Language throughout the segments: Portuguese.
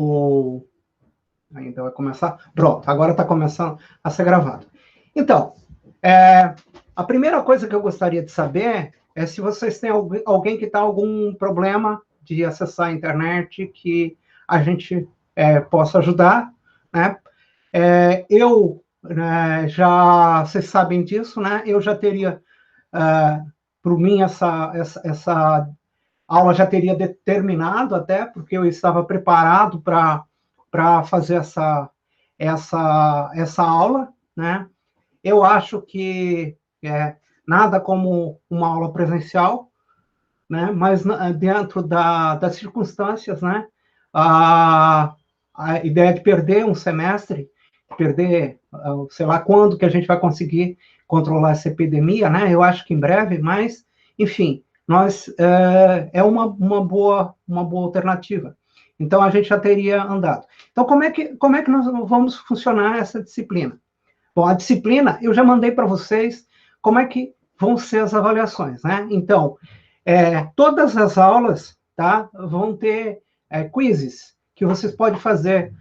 O... Ainda vai começar? Pronto, agora está começando a ser gravado. Então, a primeira coisa que eu gostaria de saber é se vocês têm alguém que está com algum problema de acessar a internet que a gente possa ajudar, né? Vocês sabem disso, né? Eu já teria, por mim, essa aula já teria terminado até, porque eu estava preparado para fazer essa aula, né? Eu acho que nada como uma aula presencial, né? Mas dentro das circunstâncias, né? A ideia de perder um semestre, perder, sei lá quando que a gente vai conseguir controlar essa epidemia, né? Eu acho que em breve, mas, enfim, é uma boa alternativa. Então, a gente já teria andado. Então, como é que nós vamos funcionar essa disciplina? Bom, a disciplina, eu já mandei para vocês como é que vão ser as avaliações, né? Então, todas as aulas, tá, vão ter quizzes que vocês podem fazer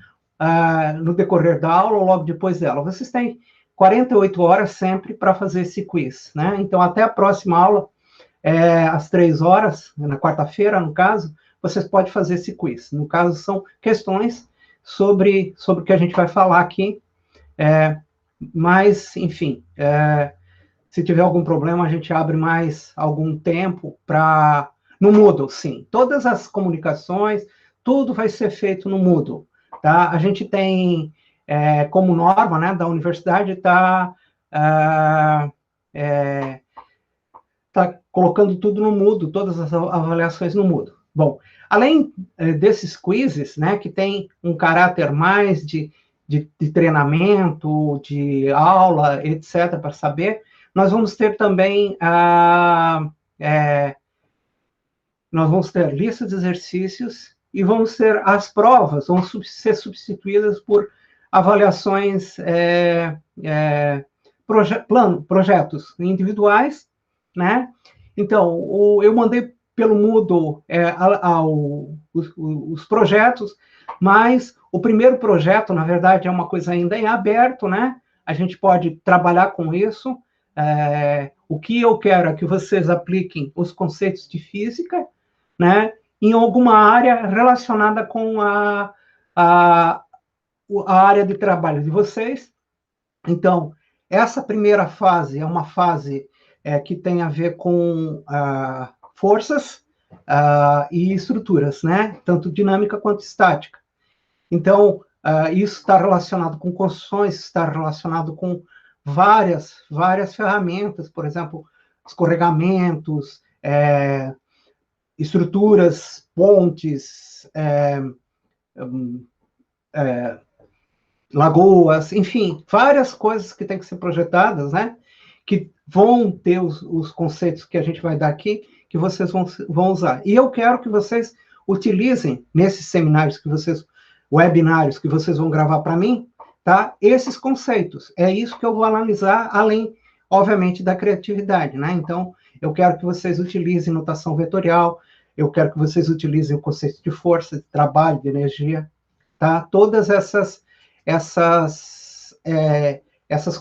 no decorrer da aula ou logo depois dela. Vocês têm 48 horas sempre para fazer esse quiz, né? Então, até a próxima aula, às 3 horas, na quarta-feira, no caso, vocês podem fazer esse quiz. No caso, são questões sobre o que a gente vai falar aqui, mas, enfim, se tiver algum problema, a gente abre mais algum tempo para... No Moodle, sim. Todas as comunicações, tudo vai ser feito no Moodle, tá? A gente tem, como norma, né, da universidade, tá colocando tudo no Moodle, todas as avaliações no Moodle. Bom, além desses quizzes, né, que tem um caráter mais de treinamento, de aula, etc., para saber, nós vamos ter também nós vamos ter lista de exercícios e vamos ter as provas, vão ser substituídas por avaliações, projetos individuais, né? Então, eu mandei pelo Moodle os projetos, mas o primeiro projeto, na verdade, é uma coisa ainda em aberto, né? A gente pode trabalhar com isso. O que eu quero é que vocês apliquem os conceitos de física, né, em alguma área relacionada com a área de trabalho de vocês. Então, essa primeira fase é uma fase que tem a ver com forças e estruturas, né, tanto dinâmica quanto estática. Então, isso está relacionado com construções, está relacionado com várias ferramentas, por exemplo, escorregamentos, estruturas, pontes, lagoas, enfim, várias coisas que têm que ser projetadas, né? Que vão ter os conceitos que a gente vai dar aqui, que vocês vão usar. E eu quero que vocês utilizem nesses seminários webinários que vocês vão gravar para mim, tá? Esses conceitos. É isso que eu vou analisar, além, obviamente, da criatividade, né? Então, eu quero que vocês utilizem notação vetorial, eu quero que vocês utilizem o conceito de força, de trabalho, de energia, tá? Todas essas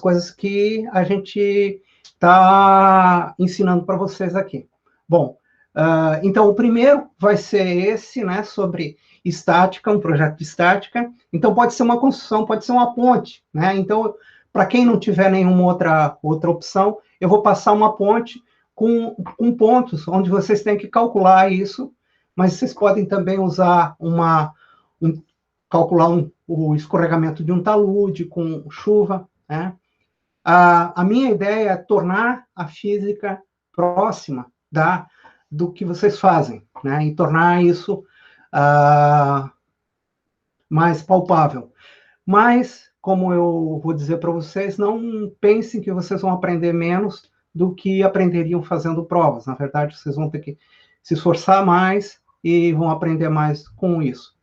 coisas que a gente está ensinando para vocês aqui. Bom, então, o primeiro vai ser esse, né, sobre estática, um projeto de estática. Então, pode ser uma construção, pode ser uma ponte, né? Então, para quem não tiver nenhuma outra opção, eu vou passar uma ponte com pontos, onde vocês têm que calcular isso, mas vocês podem também usar calcular o escorregamento de um talude com chuva, né? A minha ideia é tornar a física próxima do que vocês fazem, né? E tornar isso mais palpável. Mas, como eu vou dizer para vocês, não pensem que vocês vão aprender menos do que aprenderiam fazendo provas. Na verdade, vocês vão ter que se esforçar mais e vão aprender mais com isso.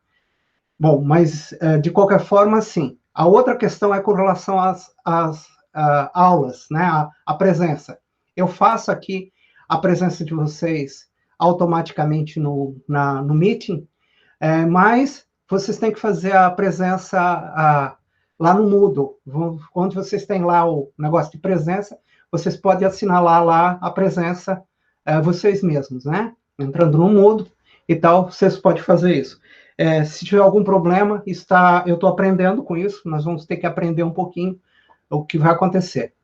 Bom, mas, de qualquer forma, sim. A outra questão é com relação às aulas, né? A presença. Eu faço aqui a presença de vocês automaticamente no meeting, mas vocês têm que fazer a presença lá no Moodle. Quando vocês têm lá o negócio de presença, vocês podem assinalar lá a presença vocês mesmos, né? Entrando no Moodle e tal, vocês podem fazer isso. Se tiver algum problema, eu estou aprendendo com isso, nós vamos ter que aprender um pouquinho o que vai acontecer.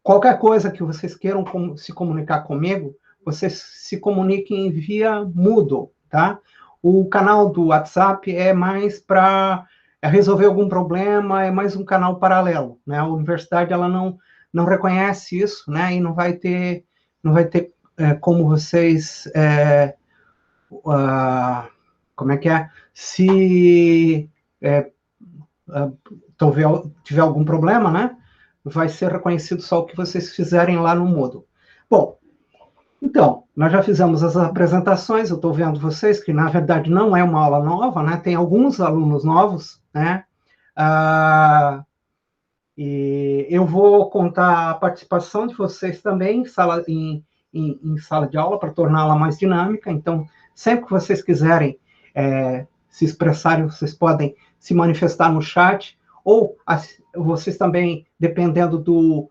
Qualquer coisa que vocês queiram se comunicar comigo, vocês se comuniquem via Moodle, tá? O canal do WhatsApp é mais para resolver algum problema, é mais um canal paralelo, né? A universidade, ela não reconhece isso, né? E não vai ter como vocês... como é que é? Se tiver algum problema, né? Vai ser reconhecido só o que vocês fizerem lá no Moodle. Bom, então, nós já fizemos as apresentações, eu estou vendo vocês que, na verdade, não é uma aula nova, né? Tem alguns alunos novos, né? E eu vou contar a participação de vocês também em sala de aula para torná-la mais dinâmica. Então, sempre que vocês quiserem se expressarem, vocês podem se manifestar no chat, ou vocês também, dependendo do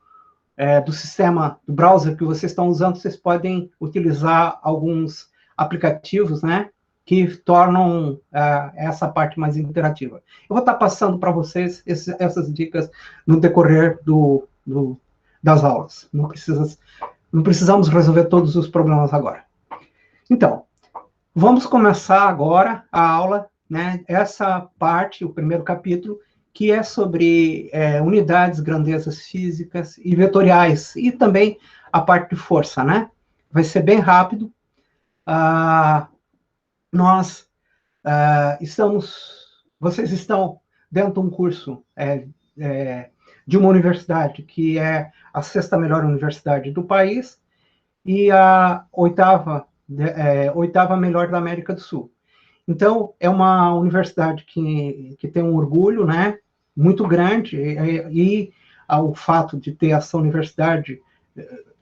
sistema, do browser que vocês estão usando, vocês podem utilizar alguns aplicativos, né, que tornam essa parte mais interativa. Eu vou estar passando para vocês essas dicas no decorrer das aulas. Não precisamos resolver todos os problemas agora. Então, vamos começar agora a aula, né, essa parte, o primeiro capítulo, que é sobre unidades, grandezas físicas e vetoriais, e também a parte de força, né? Vai ser bem rápido. Vocês estão dentro de um curso de uma universidade que é a 6ª melhor universidade do país e a 8ª melhor da América do Sul. Então, é uma universidade que tem um orgulho, né, muito grande, e o fato de ter essa universidade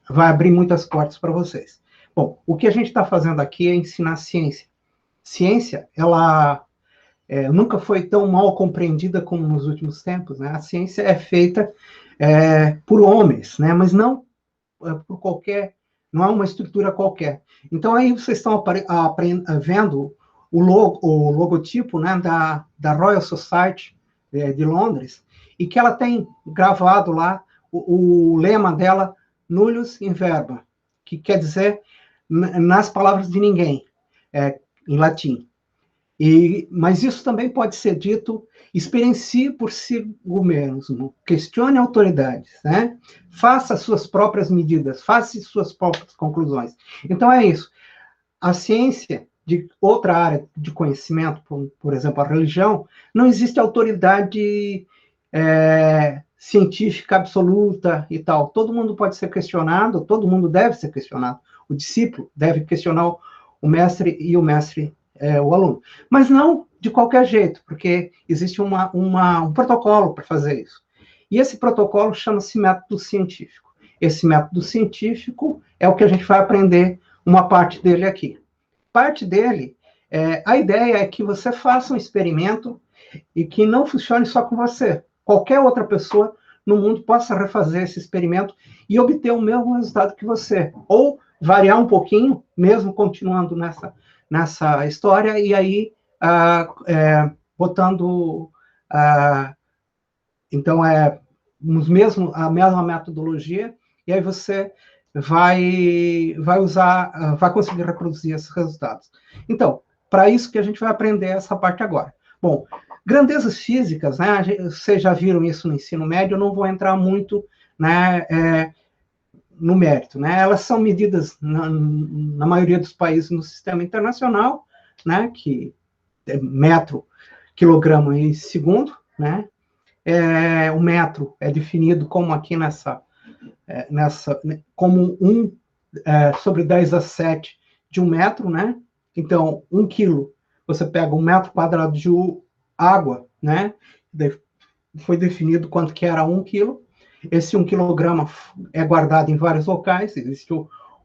vai abrir muitas portas para vocês. Bom, o que a gente está fazendo aqui é ensinar ciência. Ciência, ela nunca foi tão mal compreendida como nos últimos tempos, né? A ciência é feita por homens, né, mas não por qualquer, não é uma estrutura qualquer. Então, aí vocês estão vendo o logotipo, né, da Royal Society de Londres, e que ela tem gravado lá o lema dela, nullius in verba, que quer dizer nas palavras de ninguém, em latim. Mas isso também pode ser dito: experiencie por si mesmo, questione autoridades, né? Faça suas próprias medidas, faça suas próprias conclusões. Então, é isso. A ciência, de outra área de conhecimento, por exemplo, a religião, não existe autoridade científica absoluta e tal. Todo mundo pode ser questionado, todo mundo deve ser questionado. O discípulo deve questionar o mestre e o mestre o aluno. Mas não de qualquer jeito, porque existe um protocolo para fazer isso. E esse protocolo chama-se método científico. Esse método científico é o que a gente vai aprender uma parte dele aqui. Parte dele, a ideia é que você faça um experimento e que não funcione só com você. Qualquer outra pessoa no mundo possa refazer esse experimento e obter o mesmo resultado que você. Ou variar um pouquinho, mesmo continuando nessa história, e aí botando... então, a mesma metodologia, e aí você vai conseguir reproduzir esses resultados. Então, para isso que a gente vai aprender essa parte agora. Bom, grandezas físicas, né, vocês já viram isso no ensino médio, eu não vou entrar muito, né, no mérito, né, elas são medidas na maioria dos países no sistema internacional, né, que é metro, quilograma e segundo, né, o metro é definido como aqui como 1 sobre 10 a 7 de 1 metro, né? Então, 1 quilo, você pega 1 metro quadrado de água, né? Foi definido quanto que era 1 quilo. Esse 1 quilograma é guardado em vários locais. Existe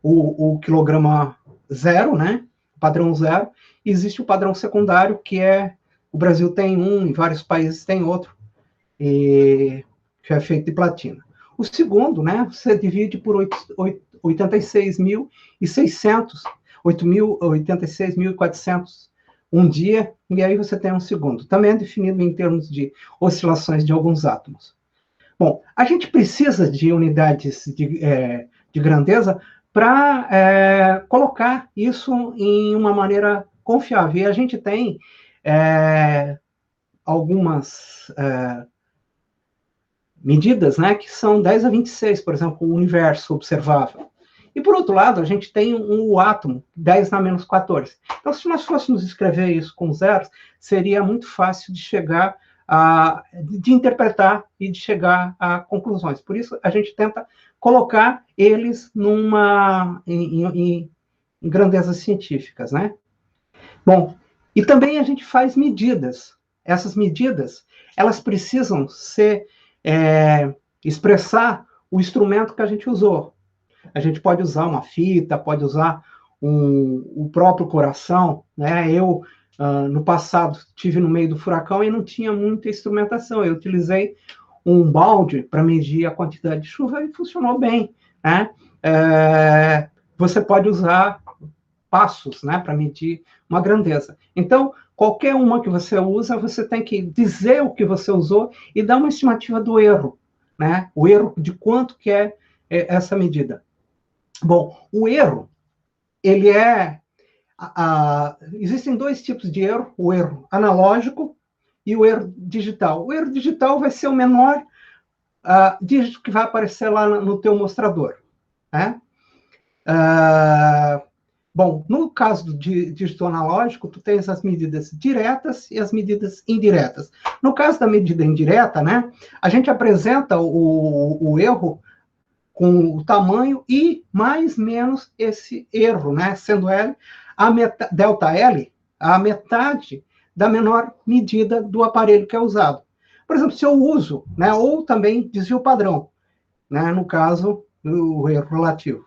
o quilograma zero, né? A padrão zero, e existe o padrão secundário, que o Brasil tem um, e vários países têm outro, que é feito de platina. O segundo, né, você divide por 86.600, 86.400 um dia, e aí você tem um segundo. Também é definido em termos de oscilações de alguns átomos. Bom, a gente precisa de unidades de grandeza para colocar isso em uma maneira confiável. E a gente tem algumas medidas, né, que são 10 a 26, por exemplo, o universo observável. E, por outro lado, a gente tem o átomo, 10 na menos 14. Então, se nós fôssemos escrever isso com zeros, seria muito fácil de chegar de interpretar e de chegar a conclusões. Por isso, a gente tenta colocar eles em grandezas científicas, né? Bom, e também a gente faz medidas. Essas medidas, elas precisam expressar o instrumento que a gente usou. A gente pode usar uma fita, pode usar o próprio coração, né? Eu, no passado, estive no meio do furacão e não tinha muita instrumentação. Eu utilizei um balde para medir a quantidade de chuva e funcionou bem, né? Você pode usar passos, né, para medir uma grandeza. Então, qualquer uma que você usa, você tem que dizer o que você usou e dar uma estimativa do erro, né? O erro de quanto que é essa medida. Bom, o erro, ele existem dois tipos de erro, o erro analógico e o erro digital. O erro digital vai ser o menor dígito que vai aparecer lá no teu mostrador, né? Bom, no caso do dígito analógico, tu tens as medidas diretas e as medidas indiretas. No caso da medida indireta, né, a gente apresenta o erro com o tamanho e mais menos esse erro, né, sendo L, delta L, a metade da menor medida do aparelho que é usado. Por exemplo, se eu uso, né, ou também desvio padrão, né, no caso, o erro relativo.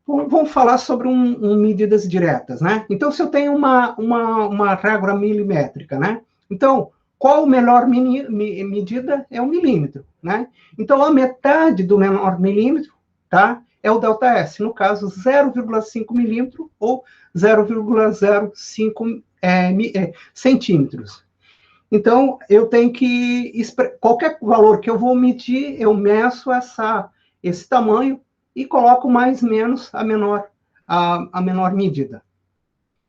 Vamos falar sobre medidas diretas, né? Então, se eu tenho uma régua milimétrica, né? Então, qual a melhor medida? É o milímetro, né? Então, a metade do menor milímetro, tá? É o ΔS, no caso, 0,5 milímetro ou 0,05 centímetros. Então, eu tenho que... Qualquer valor que eu vou medir, eu meço esse tamanho e coloco mais menos a menor medida.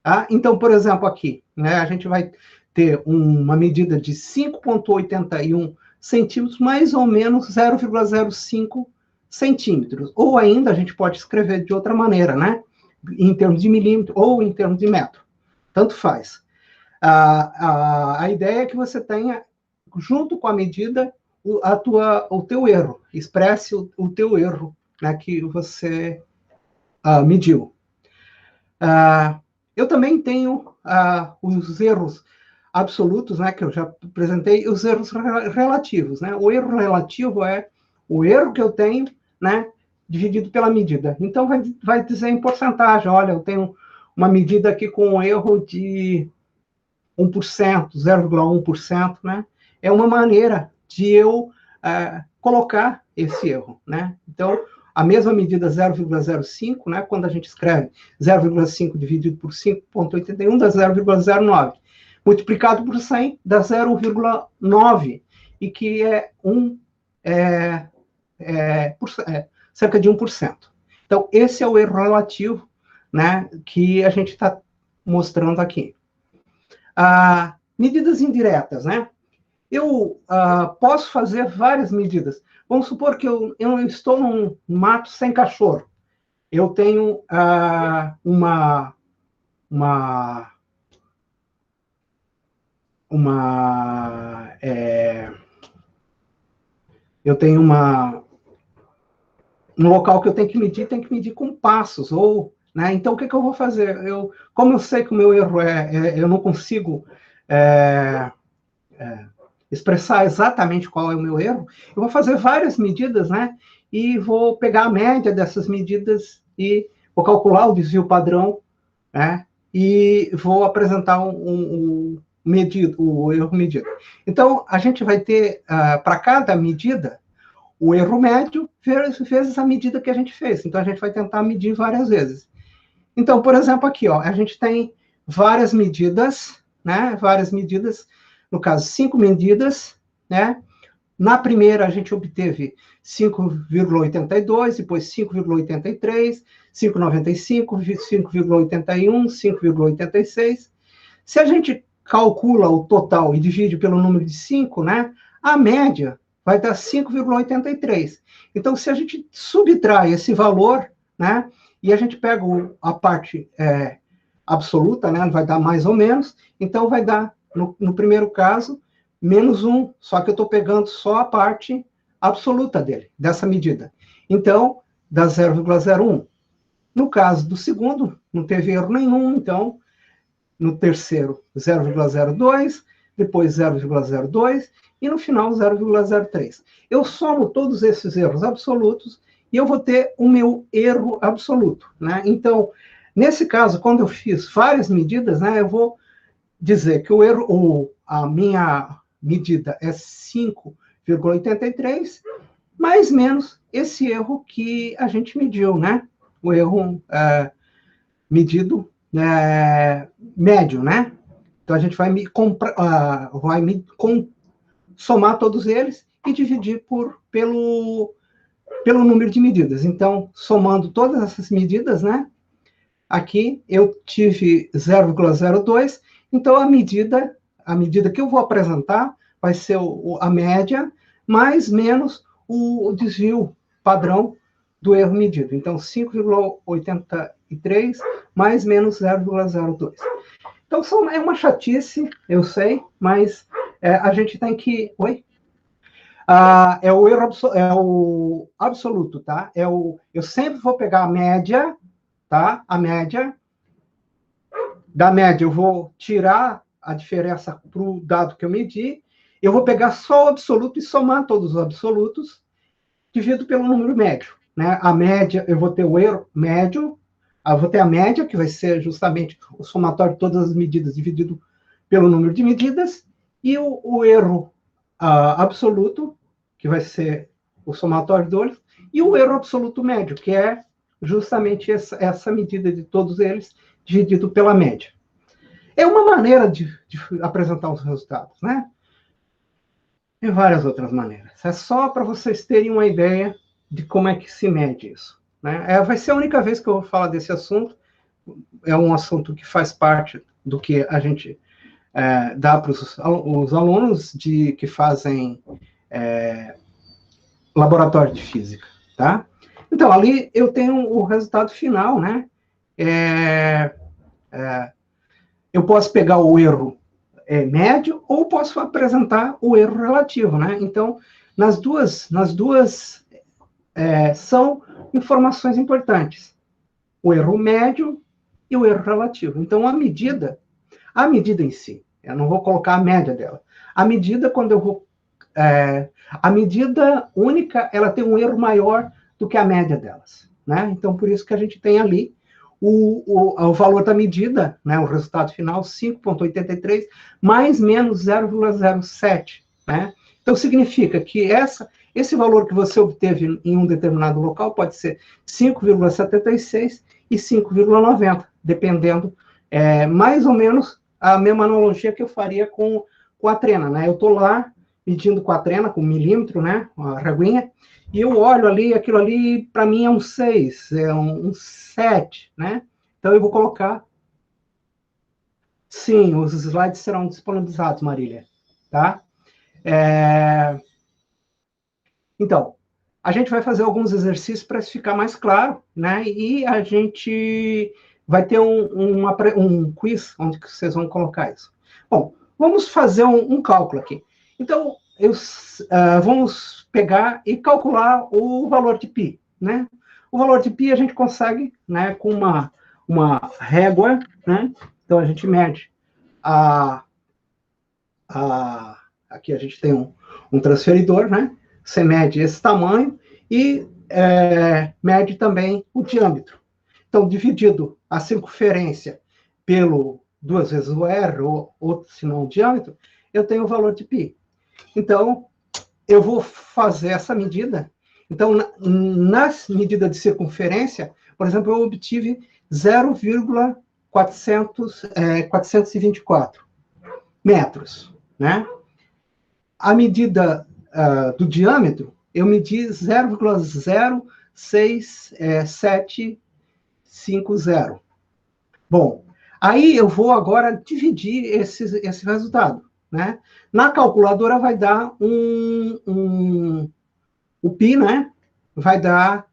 Tá? Então, por exemplo, aqui, né, a gente vai ter uma medida de 5,81 centímetros, mais ou menos 0,05 centímetros. Ou ainda, a gente pode escrever de outra maneira, né? Em termos de milímetro ou em termos de metro. Tanto faz. A ideia é que você tenha, junto com a medida, o teu erro. Expresse o teu erro, né, que você mediu. Eu também tenho os erros absolutos, né, que eu já apresentei, e os erros relativos, né? O erro relativo é o erro que eu tenho, né, dividido pela medida. Então, vai dizer em porcentagem, olha, eu tenho uma medida aqui com um erro de 1%, 0,1%, né? É uma maneira de eu colocar esse erro, né? Então, a mesma medida 0,05, né? Quando a gente escreve 0,5 dividido por 5,81 dá 0,09. Multiplicado por 100 dá 0,9, e que é cerca de 1%. Então, esse é o erro relativo, né? Que a gente está mostrando aqui. Medidas indiretas, né? Eu posso fazer várias medidas. Vamos supor que eu estou num mato sem cachorro. Eu tenho eu tenho um local que eu tenho que medir com passos, ou, né? Então, o que eu vou fazer? Como eu sei que o meu erro eu não consigo expressar exatamente qual é o meu erro, eu vou fazer várias medidas, né? E vou pegar a média dessas medidas e vou calcular o desvio padrão, né? e vou apresentar o erro medido. Então, a gente vai ter, para cada medida, o erro médio vezes a medida que a gente fez. Então, a gente vai tentar medir várias vezes. Então, por exemplo, aqui, ó, a gente tem várias medidas, né? Várias medidas, no caso, 5 medidas, né? Na primeira, a gente obteve 5,82, depois 5,83, 5,95, 5,81, 5,86. Se a gente calcula o total e divide pelo número de 5, né? A média vai dar 5,83. Então, se a gente subtrai esse valor, né? E a gente pega a parte absoluta, né? Vai dar mais ou menos. Então, vai dar, no primeiro caso, menos 1, só que eu estou pegando só a parte absoluta dele, dessa medida. Então, dá 0,01. No caso do segundo, não teve erro nenhum, então, no terceiro, 0,02, depois 0,02, e no final, 0,03. Eu somo todos esses erros absolutos e eu vou ter o meu erro absoluto, né? Então, nesse caso, quando eu fiz várias medidas, né, eu vou dizer que a minha medida é 5,83, mais menos esse erro que a gente mediu, né? O erro medido médio, né? Então, a gente vai somar todos eles e dividir pelo número de medidas. Então, somando todas essas medidas, né? Aqui eu tive 0,02, então a medida que eu vou apresentar vai ser a média mais menos o desvio padrão do erro medido. Então, 5,83 mais menos 0,02. Então, é uma chatice, eu sei, mas a gente tem que... Oi? É o erro absoluto, tá? Eu sempre vou pegar a média, tá? A média. Da média, eu vou tirar a diferença para o dado que eu medi, eu vou pegar só o absoluto e somar todos os absolutos, dividido pelo número médio, né? A média, eu vou ter o erro médio, eu vou ter a média, que vai ser justamente o somatório de todas as medidas dividido pelo número de medidas, e o erro absoluto, que vai ser o somatório dos, e o erro absoluto médio, que é justamente essa medida de todos eles, dividido pela média. É uma maneira de apresentar os resultados, né? E várias outras maneiras. É só para vocês terem uma ideia de como é que se mede isso, né? Vai ser a única vez que eu vou falar desse assunto. É um assunto que faz parte do que a gente dá para os alunos que fazem laboratório de física, tá? Então, ali eu tenho o resultado final, né? Eu posso pegar o erro médio ou posso apresentar o erro relativo, né? Então, nas duas são informações importantes. O erro médio e o erro relativo. Então, a medida em si, eu não vou colocar a média dela. A medida, quando eu vou... a medida única, ela tem um erro maior do que a média delas, né? Então, por isso que a gente tem ali o valor da medida, né, o resultado final, 5,83, mais menos 0,07, né? Então, significa que esse valor que você obteve em um determinado local pode ser 5,76 e 5,90, dependendo, mais ou menos a mesma analogia que eu faria com a trena, né? Eu estou lá medindo com a trena, com milímetro, né, a reguinha, e eu olho ali, aquilo ali, para mim é um 6, é um 7, né? Então, eu vou colocar... Sim, os slides serão disponibilizados, Marília, tá? Então, a gente vai fazer alguns exercícios para isso ficar mais claro, né? E a gente vai ter um quiz onde vocês vão colocar isso. Bom, vamos fazer um cálculo aqui. Então, vamos pegar e calcular o valor de π, né? O valor de π a gente consegue, né, com uma régua, né? Então, a gente mede aqui a gente tem um transferidor, né? Você mede esse tamanho e mede também o diâmetro. Então, dividido a circunferência pelo 2 vezes o R, ou se não o diâmetro, eu tenho o valor de π. Então, eu vou fazer essa medida. Então, na medida de circunferência, por exemplo, eu obtive 0,424 metros, né? A medida do diâmetro, eu medi 0,06750. Bom, aí eu vou agora dividir esse resultado, né? Na calculadora vai dar o π, né? Vai dar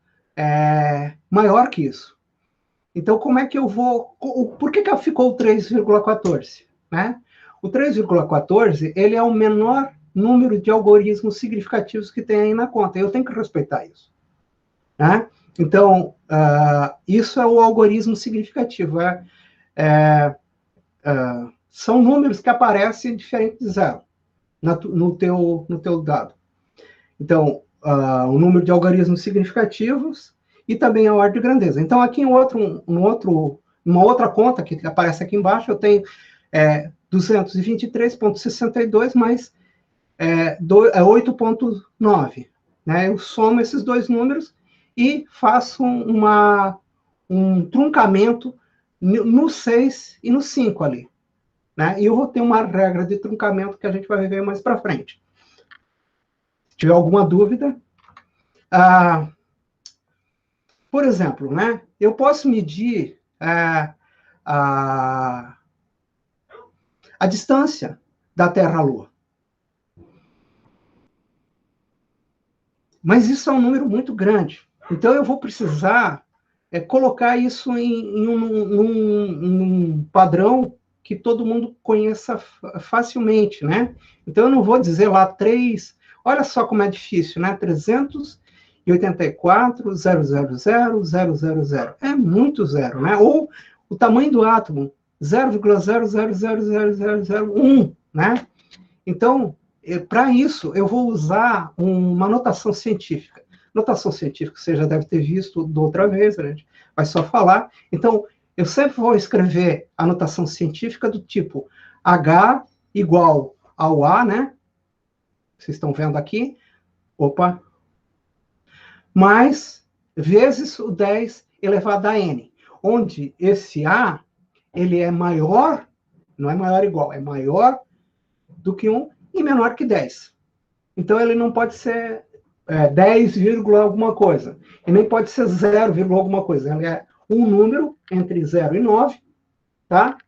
maior que isso. Então, como é que eu vou... Por que ficou 3,14? Né? O 3,14, ele é o menor número de algoritmos significativos que tem aí na conta. Eu tenho que respeitar isso. Né? Então, isso é o algoritmo significativo. São números que aparecem diferente de zero no teu dado. Então, o número de algoritmos significativos e também a ordem de grandeza. Então, aqui numa outra conta que aparece aqui embaixo, eu tenho 223,62 mais 8,9. Né? Eu somo esses dois números e faço um truncamento no 6 e no 5 ali. Né? E eu vou ter uma regra de truncamento que a gente vai ver mais para frente. Se tiver alguma dúvida... por exemplo, né, eu posso medir a distância da Terra à Lua. Mas isso é um número muito grande. Então, eu vou precisar colocar isso em um padrão que todo mundo conheça facilmente, né? Então, eu não vou dizer lá 3... Olha só como é difícil, né? 384.000.000. É muito zero, né? Ou o tamanho do átomo, 0,0000001, né? Então, para isso, eu vou usar uma notação científica. Notação científica, você já deve ter visto da outra vez, a gente vai só falar. Então, eu sempre vou escrever a notação científica do tipo H igual ao A, né? Vocês estão vendo aqui. Opa! Mais vezes o 10 elevado a n, onde esse A, ele é maior, não é maior igual, é maior do que 1 e menor que 10. Então, ele não pode ser 10, alguma coisa, e nem pode ser 0, alguma coisa. Ele é um número entre 0 e 9, tá?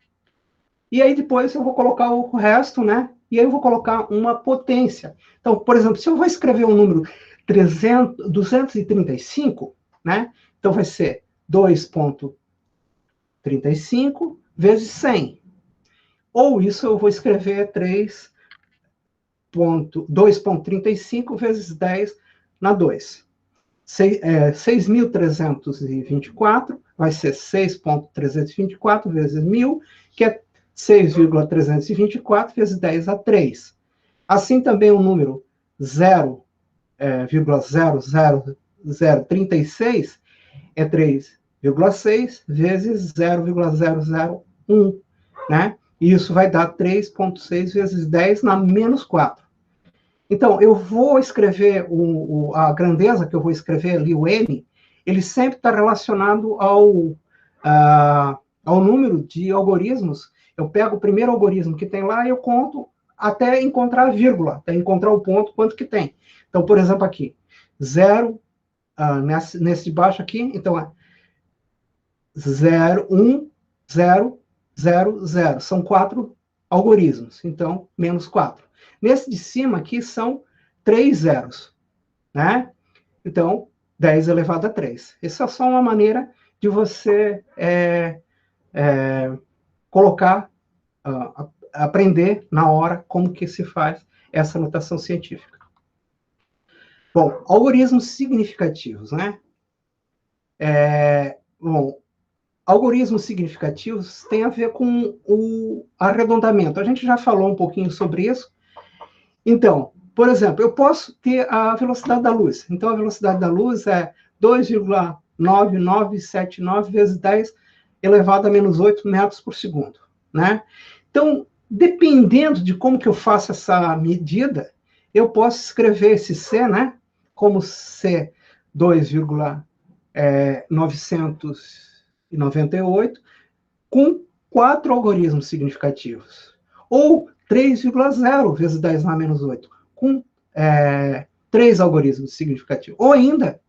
E aí, depois, eu vou colocar o resto, né? E aí, eu vou colocar uma potência. Então, por exemplo, se eu vou escrever um número 235, né? Então, vai ser 2,35 vezes 100. Ou isso eu vou escrever 2,35 vezes 10 na 2. 6.324 vai ser 6,324 vezes 1.000, que é 6,324 vezes 10 a 3. Assim também o número 0,00036 é 3,6 vezes 0,001, né? E isso vai dar 3,6 vezes 10 na menos 4. Então, eu vou escrever a grandeza que eu vou escrever ali, o n, ele sempre está relacionado ao número de algoritmos. Eu pego o primeiro algoritmo que tem lá e eu conto até encontrar a vírgula, até encontrar o ponto, quanto que tem. Então, por exemplo, aqui, 0, nesse de baixo aqui, então é 0, 1, 0, 0, 0. São 4 algoritmos, então, menos 4. Nesse de cima aqui são 3 zeros, né? Então, 10 elevado a 3. Essa é só uma maneira de você colocar, aprender na hora como que se faz essa notação científica. Bom, algoritmos significativos, né? Algoritmos significativos têm a ver com o arredondamento. A gente já falou um pouquinho sobre isso. Então, por exemplo, eu posso ter a velocidade da luz. Então, a velocidade da luz é 2,9979 vezes 10 elevado a menos 8 metros por segundo, né? Então, dependendo de como que eu faço essa medida, eu posso escrever esse C, né, como C 2,998, com 4 algoritmos significativos. Ou 3,0 vezes 10 na menos 8, com 3 algoritmos significativos. Ou ainda,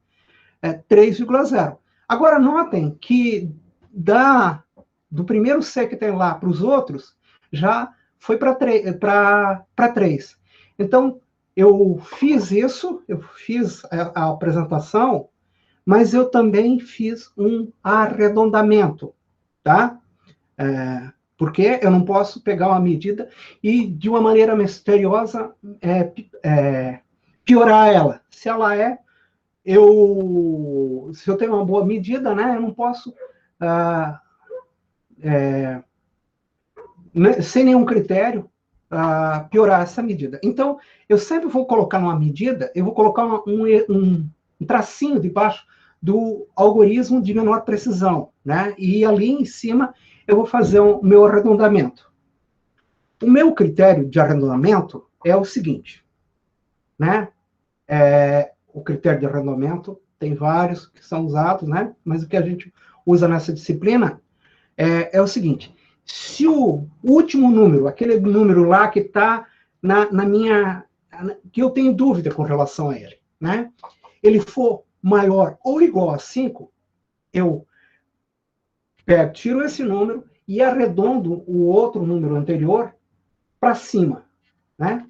3,0. Agora, notem que do primeiro C que tem lá para os outros, já foi para 3. Então, eu fiz isso, eu fiz a apresentação, mas eu também fiz um arredondamento, tá? Porque eu não posso pegar uma medida e, de uma maneira misteriosa, piorar ela. Se ela se eu tenho uma boa medida, né, eu não posso, sem nenhum critério, piorar essa medida. Então, eu sempre vou colocar numa medida, eu vou colocar um tracinho debaixo do algoritmo de menor precisão, né? E ali em cima eu vou fazer o meu arredondamento. O meu critério de arredondamento é o seguinte, né? O critério de arredondamento tem vários que são usados, né? Mas o que a gente usa nessa disciplina é o seguinte: se o último número, aquele número lá que está na minha, que eu tenho dúvida com relação a ele, né? Ele for maior ou igual a 5, eu tiro esse número e arredondo o outro número anterior para cima, né?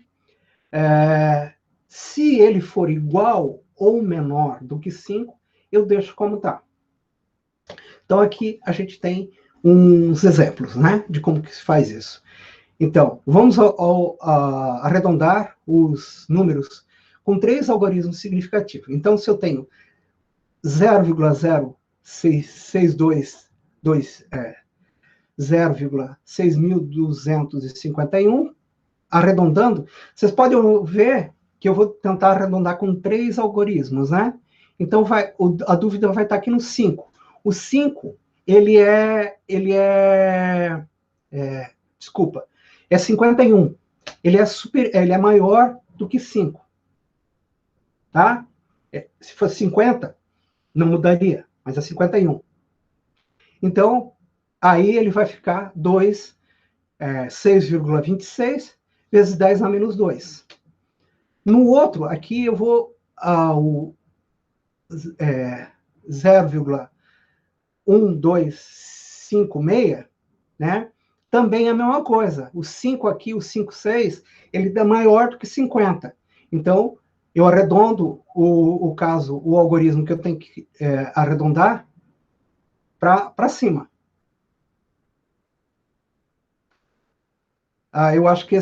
Se ele for igual ou menor do que 5, eu deixo como está. Então, aqui a gente tem uns exemplos, né, de como que se faz isso. Então, vamos arredondar os números com 3 algoritmos significativos. Então, se eu tenho 0,6251, arredondando, vocês podem ver que eu vou tentar arredondar com 3 algoritmos, né? Então, a dúvida vai estar aqui no 5. O 5, desculpa, é 51. Ele é maior do que 5. Tá? Se fosse 50, não mudaria, mas é 51. Então, aí ele vai ficar 6,26 vezes 10 a menos 2. No outro, aqui eu vou ao 0,1256, né? Também é a mesma coisa. O 5 aqui, o 5,6, ele é maior do que 50. Então, eu arredondo o algoritmo que eu tenho que arredondar para cima. Eu acho que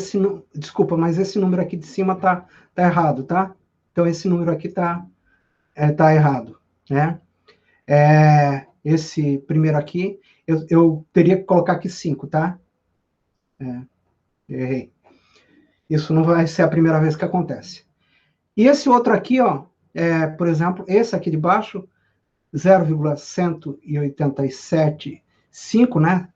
desculpa, mas esse número aqui de cima tá errado, tá? Então, esse número aqui tá errado, né? Esse primeiro aqui, eu teria que colocar aqui 5, tá? Errei. Isso não vai ser a primeira vez que acontece. E esse outro aqui, ó, por exemplo, esse aqui de baixo, 0,1875, né?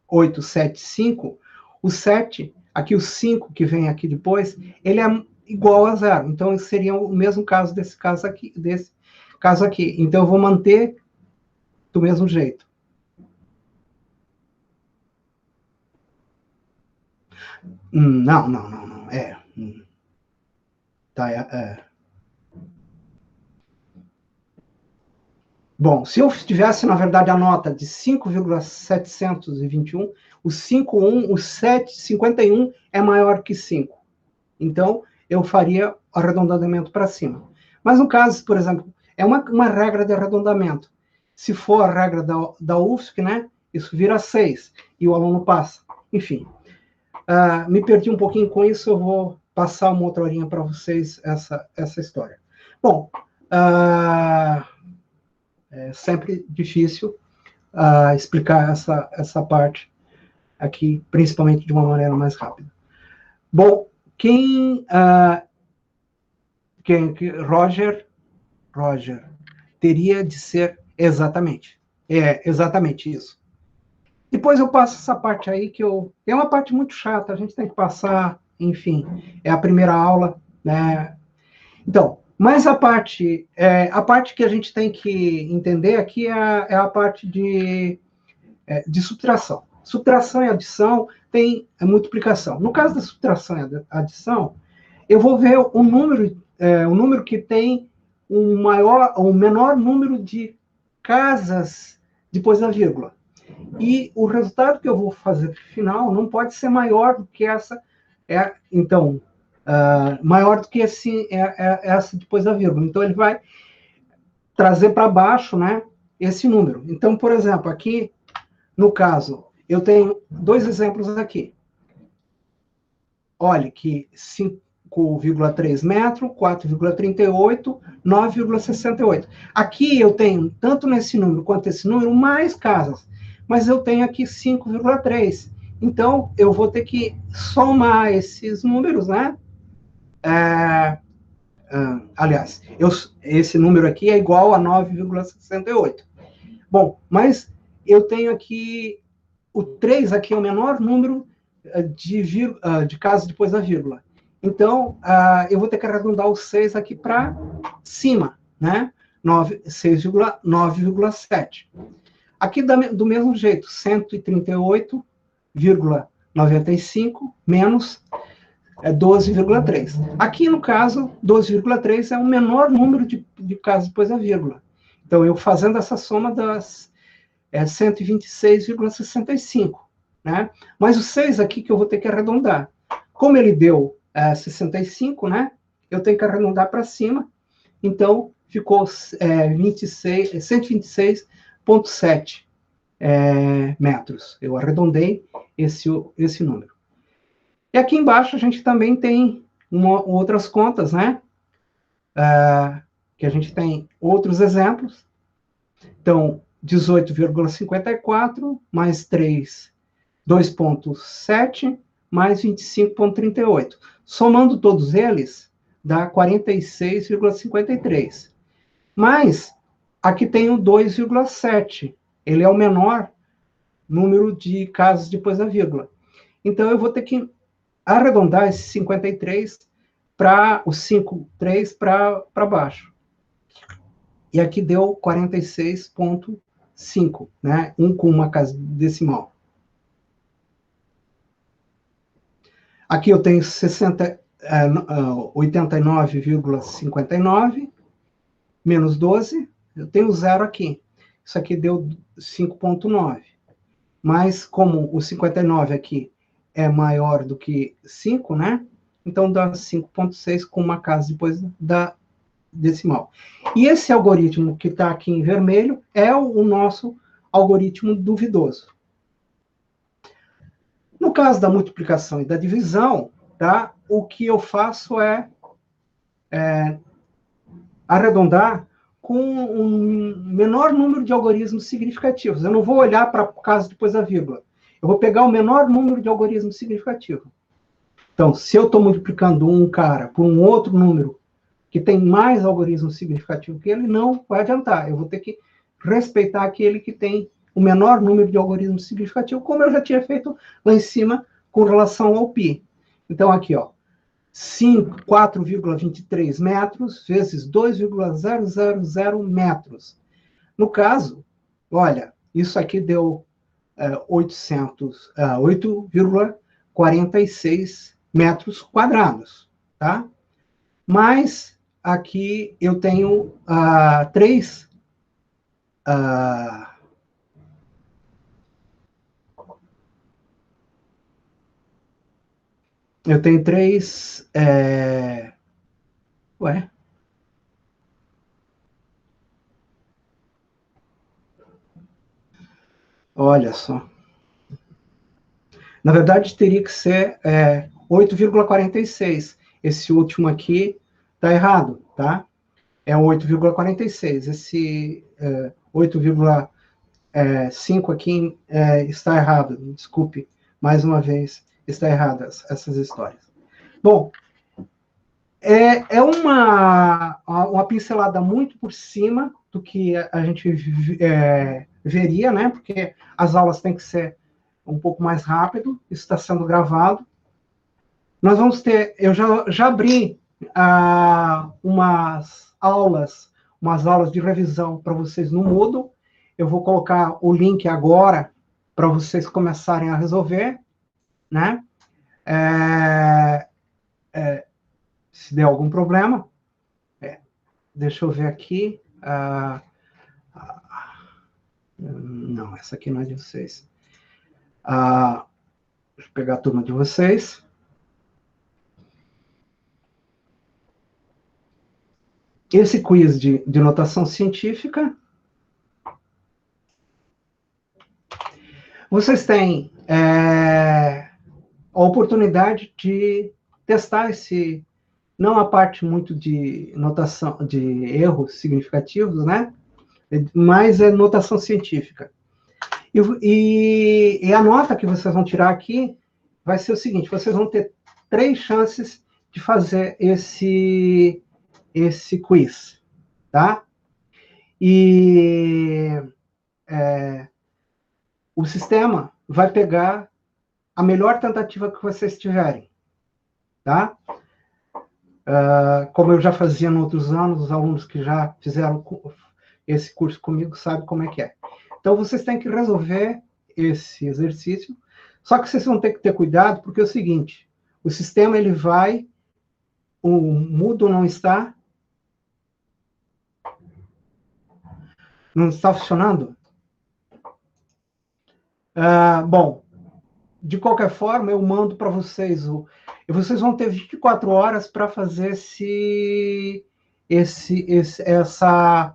1875, o 7, aqui o 5 que vem aqui depois, ele é igual a 0. Então, seria o mesmo caso desse caso aqui. Então, eu vou manter do mesmo jeito. Não. Tá, Bom, se eu tivesse, na verdade, a nota de 5,721, o 51 é maior que 5. Então, eu faria arredondamento para cima. Mas no caso, por exemplo, é uma regra de arredondamento. Se for a regra da UFSC, né, isso vira 6 e o aluno passa. Enfim, me perdi um pouquinho com isso, eu vou passar uma outra horinha para vocês essa história. Bom, é sempre difícil explicar essa parte aqui, principalmente de uma maneira mais rápida. Bom, Roger, teria de ser exatamente, É exatamente isso. Depois eu passo essa parte aí que é uma parte muito chata, a gente tem que passar, enfim, é a primeira aula, né? Então, mas a parte que a gente tem que entender aqui é a parte de subtração. Subtração e adição tem a multiplicação. No caso da subtração e adição, eu vou ver o número que tem o menor número de casas depois da vírgula. E o resultado que eu vou fazer final não pode ser maior do que essa. Então, maior do que essa depois da vírgula. Então, ele vai trazer para baixo, né, esse número. Então, por exemplo, aqui, no caso, eu tenho dois exemplos aqui. Olha, que 5,3 metros, 4,38, 9,68. Aqui eu tenho, tanto nesse número quanto nesse número, mais casas. Mas eu tenho aqui 5,3. Então, eu vou ter que somar esses números, né? Aliás, esse número aqui é igual a 9,68. Bom, mas eu tenho aqui, o 3 aqui é o menor número de casos depois da vírgula. Então, eu vou ter que arredondar o 6 aqui para cima, né? 9,7. Aqui do mesmo jeito, 138,95 menos 12,3. Aqui, no caso, 12,3 é o menor número de casos depois da vírgula. Então, eu fazendo essa soma das 126,65. Né? Mas o 6 aqui que eu vou ter que arredondar. Como ele deu 65, né? Eu tenho que arredondar para cima. Então, ficou 126,7 metros. Eu arredondei esse número. E aqui embaixo a gente também tem outras contas, né? Que a gente tem outros exemplos. Então, 18,54 mais 3, 2,7 mais 25,38. Somando todos eles, dá 46,53. Mas aqui tem o 2,7. Ele é o menor número de casos depois da vírgula. Então, eu vou ter que arredondar esse 53 para o 5,3 para baixo. E aqui deu 46,5, né? 1 com uma casa decimal. Aqui eu tenho 89,59 menos 12. Eu tenho zero aqui. Isso aqui deu 5,9. Mas como o 59 aqui é maior do que 5, né? Então dá 5,6 com uma casa depois da decimal. E esse algoritmo que está aqui em vermelho é o nosso algoritmo duvidoso. No caso da multiplicação e da divisão, tá? O que eu faço é arredondar com um menor número de algoritmos significativos. Eu não vou olhar para o caso depois da vírgula. Eu vou pegar o menor número de algoritmos significativos. Então, se eu estou multiplicando um cara por um outro número que tem mais algoritmo significativo que ele, não vai adiantar. Eu vou ter que respeitar aquele que tem o menor número de algoritmos significativos, como eu já tinha feito lá em cima com relação ao π. Então, aqui, ó, 4,23 metros vezes 2,000 metros. No caso, olha, isso aqui deu 8,46 metros quadrados, tá? Mas aqui eu tenho três ué. Olha só. Na verdade, teria que ser 8,46. Esse último aqui está errado, tá? É 8,46. Esse 8,5 aqui está errado. Desculpe, mais uma vez, está errado essas histórias. Bom, é uma pincelada muito por cima do que a gente veria, né? Porque as aulas têm que ser um pouco mais rápido, isso está sendo gravado. Nós vamos ter, eu já abri umas aulas de revisão para vocês no Moodle. Eu vou colocar o link agora para vocês começarem a resolver, né? Se der algum problema. Deixa eu ver aqui. Não, essa aqui não é de vocês. Deixa eu pegar a turma de vocês. Esse quiz de notação científica. Vocês têm a oportunidade de testar esse, não a parte muito de notação, de erros significativos, né? Mas é notação científica. E a nota que vocês vão tirar aqui vai ser o seguinte: vocês vão ter 3 chances de fazer esse quiz, tá? E o sistema vai pegar a melhor tentativa que vocês tiverem, tá? Como eu já fazia em outros anos, os alunos que já fizeram esse curso comigo sabem como é que é. Então, vocês têm que resolver esse exercício, só que vocês vão ter que ter cuidado, porque é o seguinte, o sistema, ele vai, o Moodle não está funcionando? Bom, de qualquer forma, eu mando para vocês, e vocês vão ter 24 horas para fazer essa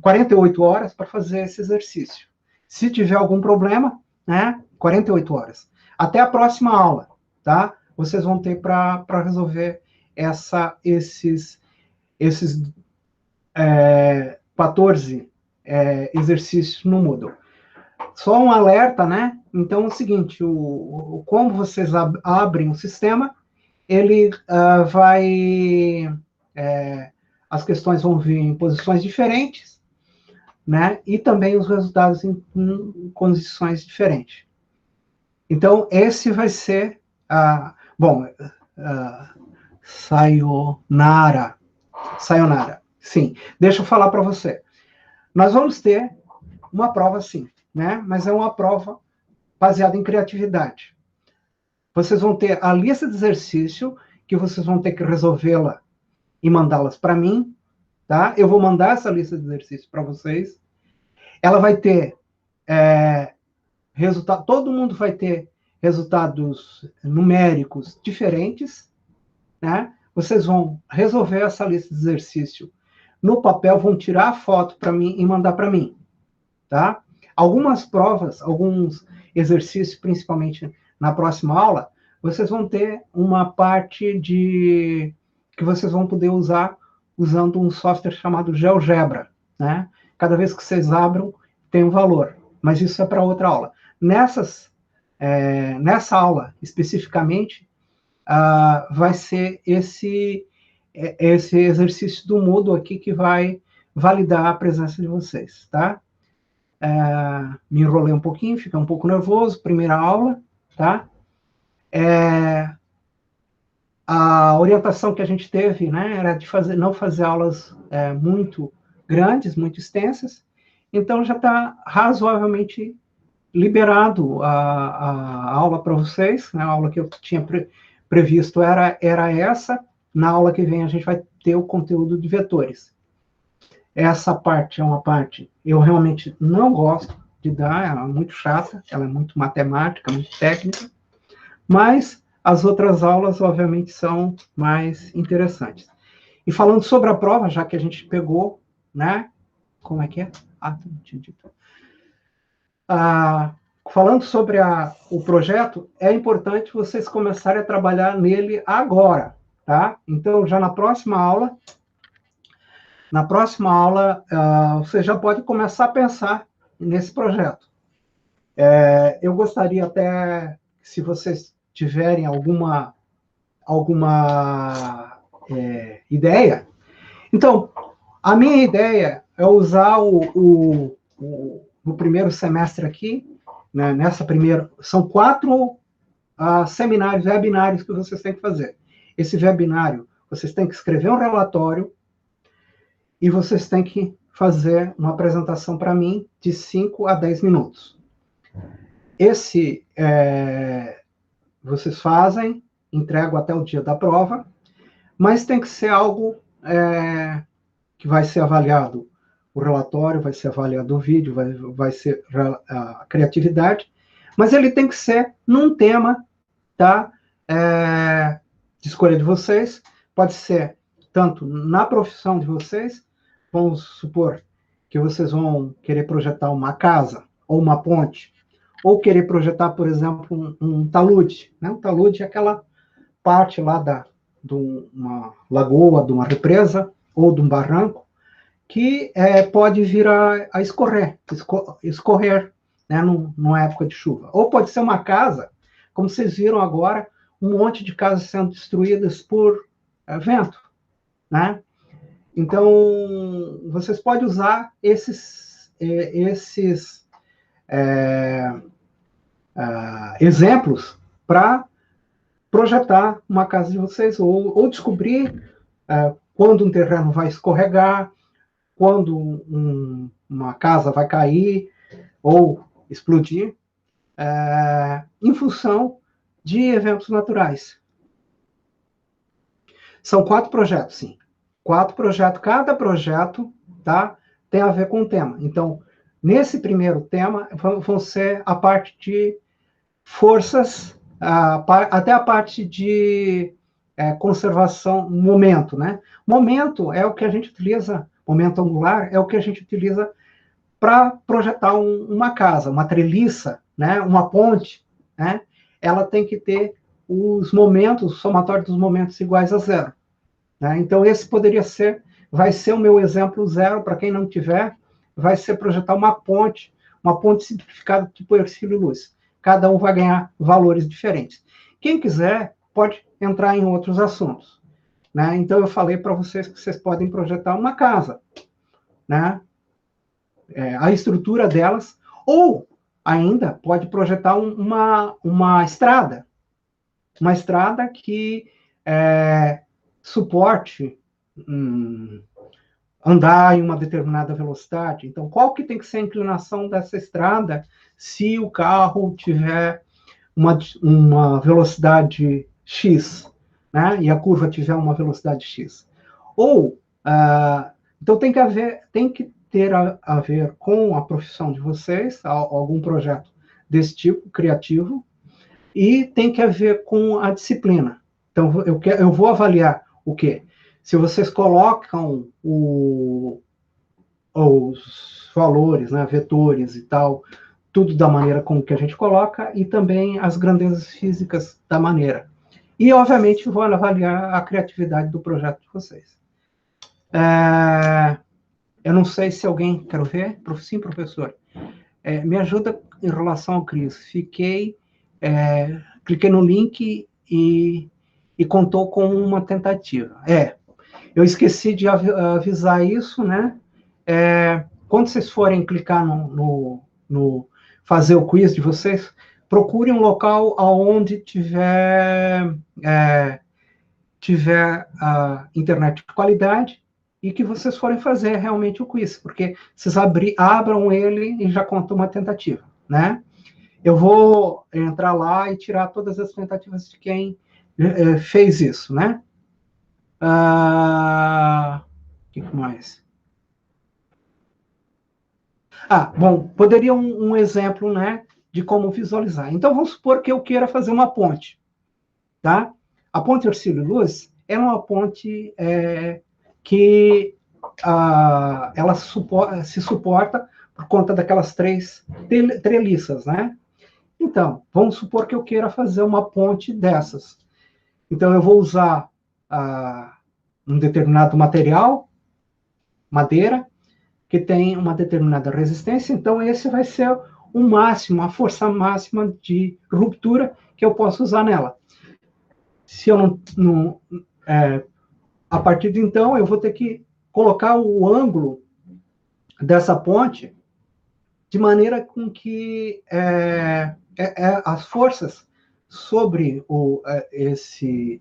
48 horas para fazer esse exercício. Se tiver algum problema, né, 48 horas. Até a próxima aula, tá? Vocês vão ter para resolver esses 14 exercícios no Moodle. Só um alerta, né? Então, é o seguinte, como vocês abrem o sistema, ele vai... as questões vão vir em posições diferentes, né? E também os resultados em condições diferentes. Então, esse vai ser... Sayonara. Sim, deixa eu falar para você. Nós vamos ter uma prova, sim, né? Mas é uma prova baseada em criatividade. Vocês vão ter a lista de exercício, que vocês vão ter que resolvê-la e mandá-las para mim, tá? Eu vou mandar essa lista de exercícios para vocês. Ela vai ter resultado, todo mundo vai ter resultados numéricos diferentes, né? Vocês vão resolver essa lista de exercício no papel, vão tirar a foto para mim e mandar para mim, tá? Algumas provas, alguns exercícios, principalmente na próxima aula, vocês vão ter uma parte que vocês vão poder usar usando um software chamado GeoGebra, né? Cada vez que vocês abram, tem um valor, mas isso é para outra aula. Nessa aula, especificamente, vai ser esse exercício do Moodle aqui que vai validar a presença de vocês, tá? Me enrolei um pouquinho, fiquei um pouco nervoso, primeira aula, tá? A orientação que a gente teve, né, era de não fazer aulas muito grandes, muito extensas, então já está razoavelmente liberado a aula para vocês, né? A aula que eu tinha previsto era essa. Na aula que vem a gente vai ter o conteúdo de vetores. Essa parte é uma parte eu realmente não gosto de dar, ela é muito chata, ela é muito matemática, muito técnica, mas as outras aulas, obviamente, são mais interessantes. E falando sobre a prova, já que a gente pegou, né? Como é que é? Não tinha dito. Falando sobre o projeto, é importante vocês começarem a trabalhar nele agora, tá? Então, já na próxima aula, você já pode começar a pensar nesse projeto. Eu gostaria até, se vocês tiverem alguma ideia. Então, a minha ideia é usar no primeiro semestre aqui, né, são 4 seminários, webinários que vocês têm que fazer. Esse webinário, vocês têm que escrever um relatório e vocês têm que fazer uma apresentação para mim de 5 a 10 minutos. Vocês fazem, entregam até o dia da prova, mas tem que ser algo que vai ser avaliado. O relatório vai ser avaliado o vídeo, vai ser a criatividade, mas ele tem que ser num tema, tá? De escolha de vocês, pode ser tanto na profissão de vocês, vamos supor que vocês vão querer projetar uma casa ou uma ponte, ou querer projetar, por exemplo, um talude, né? Um talude é aquela parte lá de uma lagoa, de uma represa, ou de um barranco, que pode vir a escorrer, né, numa época de chuva. Ou pode ser uma casa, como vocês viram agora, um monte de casas sendo destruídas por vento, né? Então, vocês podem usar esses exemplos para projetar uma casa de vocês, ou descobrir quando um terreno vai escorregar, quando uma casa vai cair ou explodir, em função de eventos naturais. São 4 projetos, sim. 4 projetos. Cada projeto, tá, tem a ver com um tema. Então, nesse primeiro tema, vão ser a parte de forças, até a parte de conservação, momento, né? Momento é o que a gente utiliza, momento angular é o que a gente utiliza para projetar uma casa, uma treliça, né? Uma ponte, né? Ela tem que ter os momentos, o somatório dos momentos iguais a 0. Né? Então, esse vai ser o meu exemplo 0, para quem não tiver, vai ser projetar uma ponte simplificada tipo Hercílio Luz. Cada um vai ganhar valores diferentes. Quem quiser, pode entrar em outros assuntos. Né? Então, eu falei para vocês que vocês podem projetar uma casa, né? A estrutura delas, ou ainda pode projetar uma estrada que suporte andar em uma determinada velocidade. Então, qual que tem que ser a inclinação dessa estrada se o carro tiver uma velocidade X, né? E a curva tiver uma velocidade X? Ou, então tem que ter a ver com a profissão de vocês, algum projeto desse tipo, criativo, e tem que ver com a disciplina. Então, eu vou avaliar o quê? Se vocês colocam os valores, né, vetores e tal, tudo da maneira como que a gente coloca, e também as grandezas físicas da maneira. E, obviamente, vou avaliar a criatividade do projeto de vocês. Eu não sei se alguém... Quero ver? Sim, professor. Me ajuda em relação ao CRIS. Cliquei no link e contou com uma tentativa. Eu esqueci de avisar isso, né? Quando vocês forem clicar no fazer o quiz de vocês, procurem um local onde tiver a internet de qualidade e que vocês forem fazer realmente o quiz, porque vocês abram ele e já conta uma tentativa, né? Eu vou entrar lá e tirar todas as tentativas de quem fez isso, né? O que mais? Bom, poderia um exemplo, né, de como visualizar. Então, vamos supor que eu queira fazer uma ponte, tá? A ponte Hercílio Luz é uma ponte que ela se suporta por conta daquelas 3 treliças, né? Então, vamos supor que eu queira fazer uma ponte dessas. Então, eu vou usar um determinado material, madeira, que tem uma determinada resistência. Então, esse vai ser o máximo, a força máxima de ruptura que eu posso usar nela. Se eu não a partir de então, eu vou ter que colocar o ângulo dessa ponte de maneira com que as forças sobre esse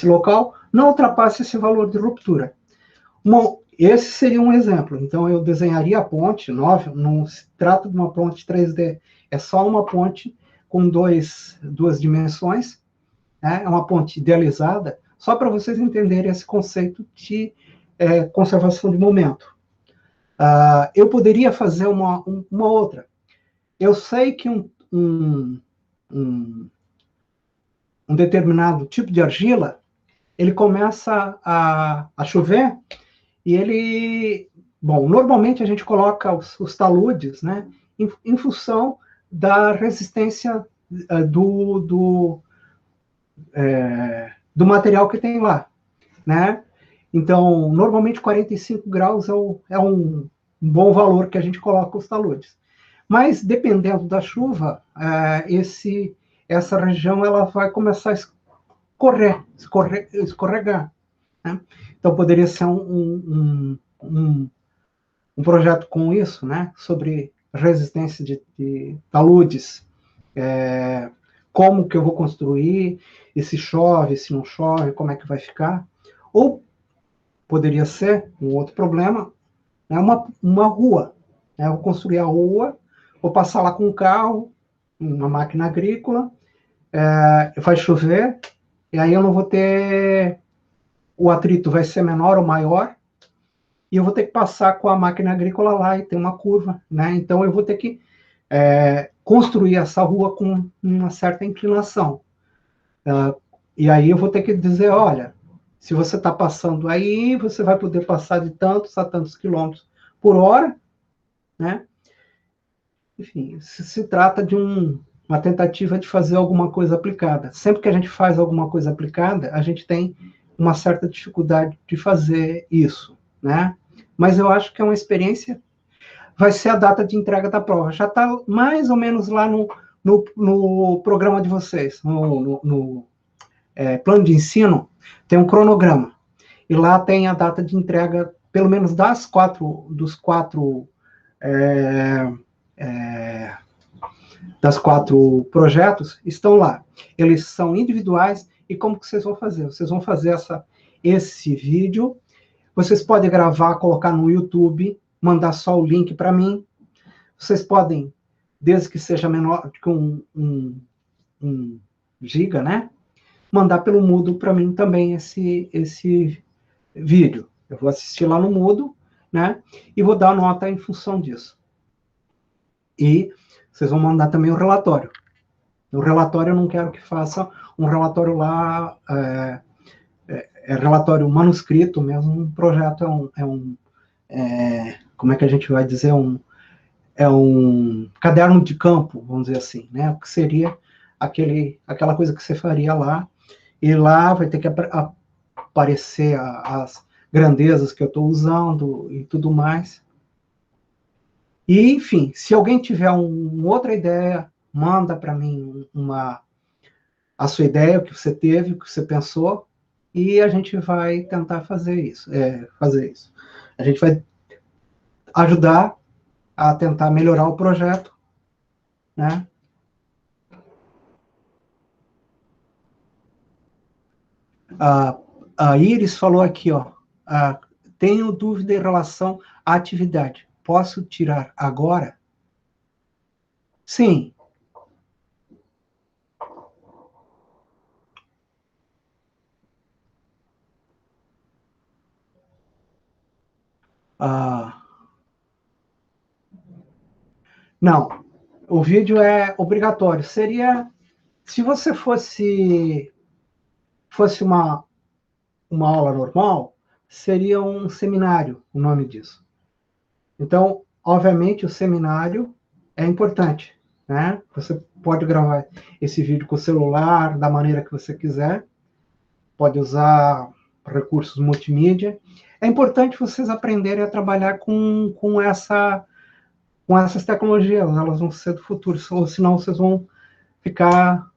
local não ultrapassem esse valor de ruptura. Esse seria um exemplo. Então, eu desenharia a ponte 9, não se trata de uma ponte 3D, é só uma ponte com duas dimensões, né? É uma ponte idealizada, só para vocês entenderem esse conceito de conservação de momento. Eu poderia fazer uma outra. Eu sei que um determinado tipo de argila, ele começa a chover, e ele... Bom, normalmente a gente coloca os taludes, né, em função da resistência do material que tem lá, né? Então, normalmente 45 graus é um bom valor que a gente coloca os taludes. Mas, dependendo da chuva, essa região ela vai começar a escorregar. Né? Então, poderia ser um projeto com isso, né? Sobre resistência de taludes. Como que eu vou construir, e se chove, se não chove, como é que vai ficar. Ou poderia ser um outro problema, né? Uma rua. Né? Eu vou construir a rua, vou passar lá com um carro, uma máquina agrícola, vai chover, e aí eu não vou ter... O atrito vai ser menor ou maior, e eu vou ter que passar com a máquina agrícola lá, e tem uma curva, né? Então eu vou ter que construir essa rua com uma certa inclinação. E aí eu vou ter que dizer, olha, se você está passando aí, você vai poder passar de tantos a tantos quilômetros por hora, né? Enfim, se trata de uma tentativa de fazer alguma coisa aplicada. Sempre que a gente faz alguma coisa aplicada, a gente tem uma certa dificuldade de fazer isso, né? Mas eu acho que é uma experiência... Vai ser a data de entrega da prova. Já está mais ou menos lá no programa de vocês, no plano de ensino, tem um cronograma. E lá tem a data de entrega, pelo menos dos quatro projetos, estão lá. Eles são individuais, e como que vocês vão fazer? Vocês vão fazer esse vídeo, vocês podem gravar, colocar no YouTube, mandar só o link para mim. Vocês podem, desde que seja menor que um giga, né? Mandar pelo Moodle para mim também esse vídeo. Eu vou assistir lá no Moodle, né? E vou dar nota em função disso. E vocês vão mandar também o relatório. O relatório eu não quero que faça um relatório lá, relatório manuscrito mesmo. Um projeto como é que a gente vai dizer? É um caderno de campo, vamos dizer assim, né? O que seria aquela coisa que você faria lá, e lá vai ter que aparecer as grandezas que eu estou usando e tudo mais. E, enfim, se alguém tiver uma outra ideia, manda para mim a sua ideia, o que você teve, o que você pensou, e a gente vai tentar fazer isso. A gente vai ajudar a tentar melhorar o projeto, né? A Iris falou aqui, ó, tenho dúvida em relação à atividade. Posso tirar agora? Sim. Não, o vídeo é obrigatório. Seria, se você fosse uma aula normal, seria um seminário, o nome disso. Então, obviamente, o seminário é importante, né? Você pode gravar esse vídeo com o celular, da maneira que você quiser, pode usar recursos multimídia. É importante vocês aprenderem a trabalhar com essas tecnologias, elas vão ser do futuro, ou senão vocês vão ficar...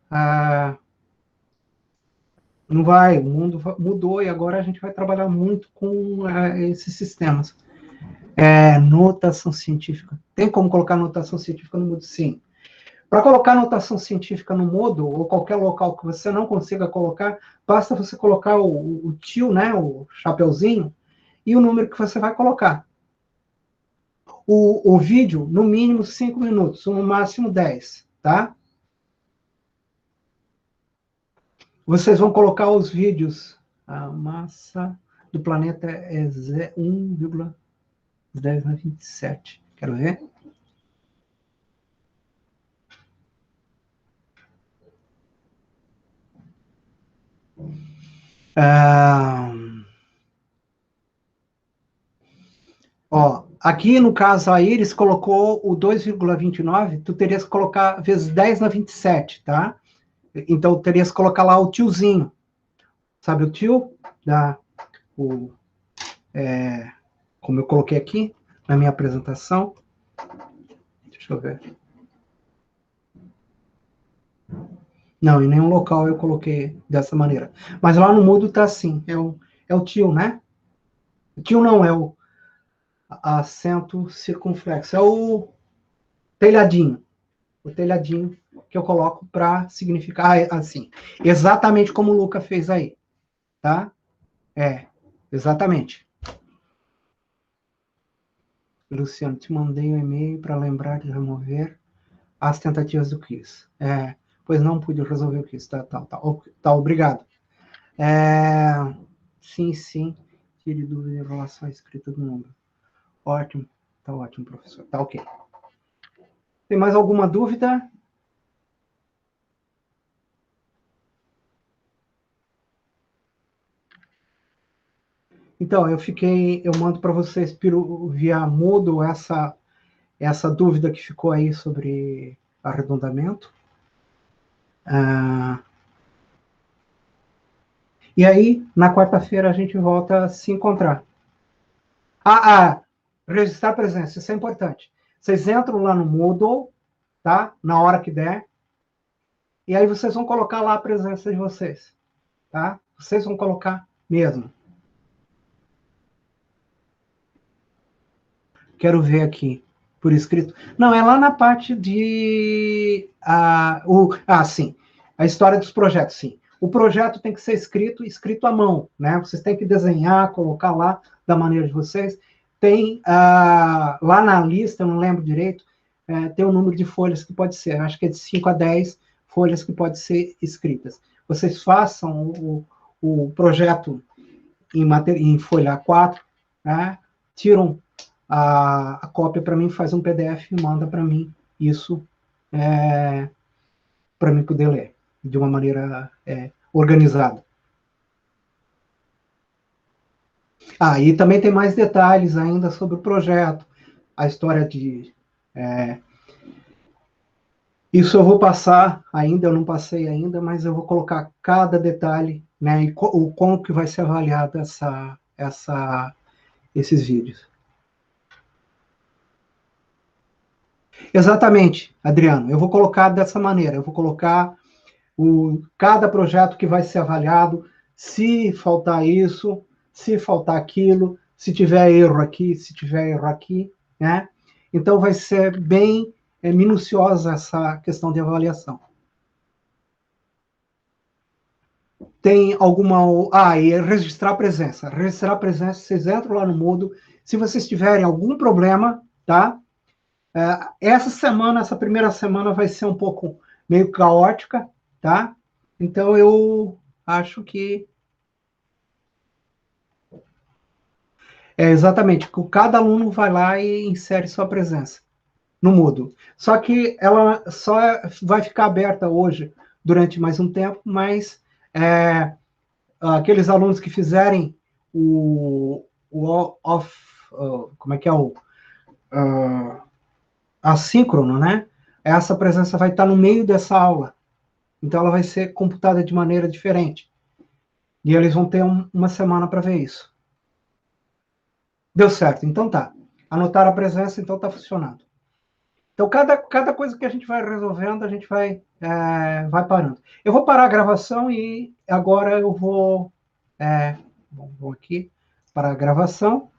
não vai, o mundo mudou, e agora a gente vai trabalhar muito com esses sistemas. Notação científica. Tem como colocar notação científica no Moodle? Sim. Para colocar notação científica no Moodle, ou qualquer local que você não consiga colocar, basta você colocar o tio, né, o chapeuzinho, e o número que você vai colocar. O vídeo, no mínimo 5 minutos, no máximo 10, tá? Vocês vão colocar os vídeos. A massa do planeta é 1,10 na 27. Quero ver. Ó, aqui no caso a Iris colocou o 2,29, tu terias que colocar vezes 10 na 27, tá? Então terias que colocar lá o tiozinho. Sabe o tio? Como eu coloquei aqui na minha apresentação. Deixa eu ver. Não, em nenhum local eu coloquei dessa maneira. Mas lá no Moodle tá assim, é o tio, né? O tio não, é o acento circunflexo, é o telhadinho. O telhadinho que eu coloco para significar assim. Exatamente como o Luca fez aí, tá? Exatamente. Luciano, te mandei um e-mail para lembrar de remover as tentativas do quiz. Pois não pude resolver o quiz. Tá, obrigado. Sim, sim. Tire dúvida em relação à escrita do número. Ótimo. Tá ótimo, professor. Tá ok. Tem mais alguma dúvida? Então, eu mando para vocês via Moodle essa dúvida que ficou aí sobre arredondamento. E aí, na quarta-feira, a gente volta a se encontrar. Registrar presença, isso é importante. Vocês entram lá no Moodle, tá? Na hora que der. E aí vocês vão colocar lá a presença de vocês, tá? Vocês vão colocar mesmo. Quero ver aqui, por escrito. Não, é lá na parte de... sim. A história dos projetos, sim. O projeto tem que ser escrito à mão, né? Vocês têm que desenhar, colocar lá da maneira de vocês. Tem lá na lista, eu não lembro direito, tem o número de folhas que pode ser. Acho que é de 5 a 10 folhas que podem ser escritas. Vocês façam o projeto em folha A4, né? Tiram a cópia para mim, faz um PDF e manda para mim isso para mim poder ler de uma maneira organizada. E também tem mais detalhes ainda sobre o projeto, a história de... isso eu vou passar ainda, eu não passei ainda, mas eu vou colocar cada detalhe, né, e como que vai ser avaliado esses vídeos. Exatamente, Adriano. Eu vou colocar dessa maneira. Eu vou colocar cada projeto que vai ser avaliado, se faltar isso, se faltar aquilo, se tiver erro aqui, se tiver erro aqui, né? Então vai ser bem minuciosa essa questão de avaliação. Tem alguma... e registrar a presença. Registrar a presença, vocês entram lá no Moodle. Se vocês tiverem algum problema, tá? Essa primeira semana vai ser um pouco meio caótica, tá? Então, eu acho que exatamente, que cada aluno vai lá e insere sua presença no Moodle. Só que ela só vai ficar aberta hoje durante mais um tempo, mas aqueles alunos que fizerem como é que é assíncrono, né? Essa presença vai estar no meio dessa aula. Então, ela vai ser computada de maneira diferente. E eles vão ter uma semana para ver isso. Deu certo, então tá. Anotaram a presença, então tá funcionando. Então, cada coisa que a gente vai resolvendo, a gente vai parando. Eu vou parar a gravação e agora eu vou aqui para a gravação.